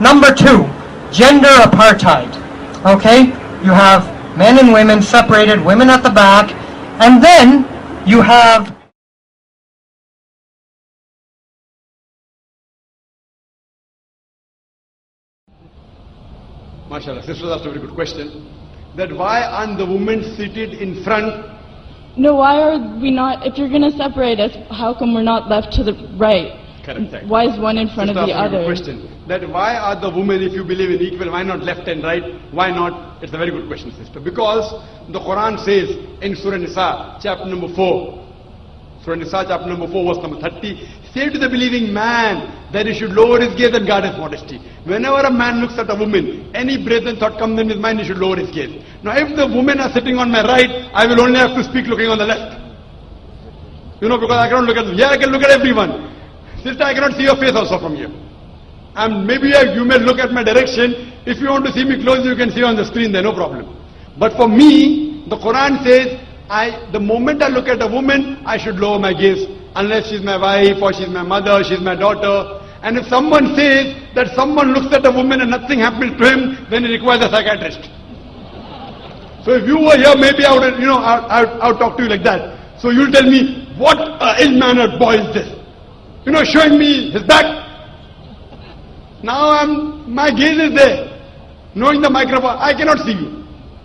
Number 2, gender apartheid. Okay, you have men and women separated, women at the back, and then you have MashaAllah, sister asked a very good question. That why aren't the women seated in front? No, why are we not, if you're going to separate us, how come we're not left to the right? Correct. Why is one in front of the other? Question. That why are the women, if you believe in equal, why not left and right? Why not? It's a very good question, sister. Because the Qur'an says in Surah Nisa, chapter number 4, Surah Nisa, chapter number 4, verse number 30, say to the believing man that he should lower his gaze and guard his modesty. Whenever a man looks at a woman, any brazen thought comes in his mind, he should lower his gaze. Now if the women are sitting on my right, I will only have to speak looking on the left. You know, because I cannot look at them. Here I can look at everyone. Sister, I cannot see your face also from here. And maybe you may look at my direction. If you want to see me close, you can see on the screen there, no problem. But for me, the Quran says, the moment I look at a woman, I should lower my gaze. Unless she's my wife, or she's my mother, she's my daughter. And if someone says that someone looks at a woman and nothing happens to him, then he requires a psychiatrist. So if you were here, maybe I would, I would talk to you like that. So you'll tell me, what ill-mannered boy is this? Showing me his back. Now my gaze is there. Knowing the microphone, I cannot see you.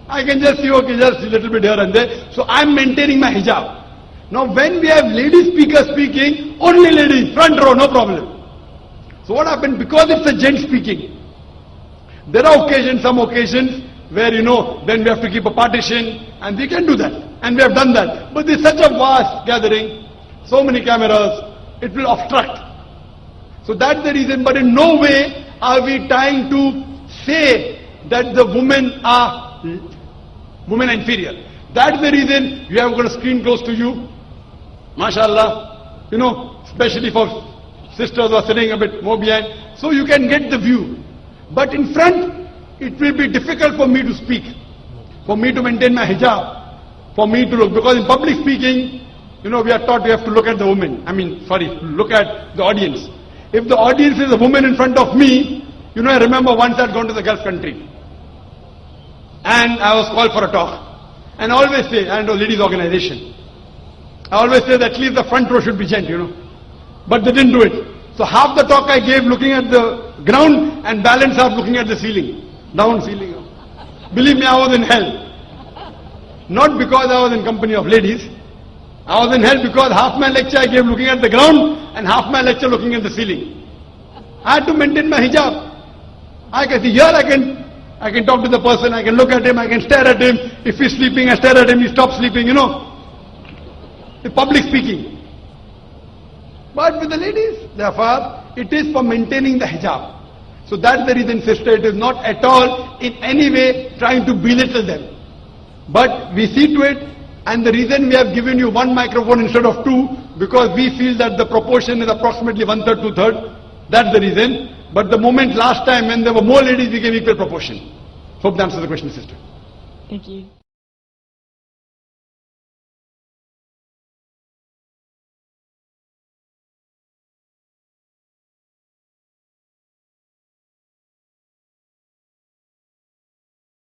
I can just see, okay, just a little bit here and there. So I'm maintaining my hijab. Now when we have lady speakers speaking, only ladies, front row, no problem. So what happened? Because it's a gent speaking, there are occasions, some occasions, where then we have to keep a partition, and we can do that. And we have done that. But there's such a vast gathering, so many cameras, it will obstruct. So that's the reason, but in no way are we trying to say that the women are inferior. That's the reason we have got a screen close to you. MashaAllah, especially for sisters who are sitting a bit more behind, so you can get the view. But in front, it will be difficult for me to speak, for me to maintain my hijab, for me to look, because in public speaking, we are taught we have to look at the woman. Look at the audience. If the audience is a woman in front of me, I remember once I'd gone to the Gulf country, and I was called for a talk. And I always say, and a ladies organization, I always say that at least the front row should be gent, But they didn't do it. So half the talk I gave looking at the ground, and balance half looking at the ceiling. Down ceiling. Believe me, I was in hell. Not because I was in company of ladies. I was in hell because half my lecture I gave looking at the ground, and half my lecture looking at the ceiling. I had to maintain my hijab. I can see here, I can talk to the person, I can look at him, I can stare at him. If he's sleeping, I stare at him, he stops sleeping, The public speaking. But with the ladies, therefore, it is for maintaining the hijab. So that's the reason, sister, it is not at all in any way trying to belittle them. But we see to it, and the reason we have given you one microphone instead of two, because we feel that the proportion is approximately 1/3, 2/3. That's the reason. But the moment last time when there were more ladies, we gave equal proportion. Hope that answers the question, sister. Thank you.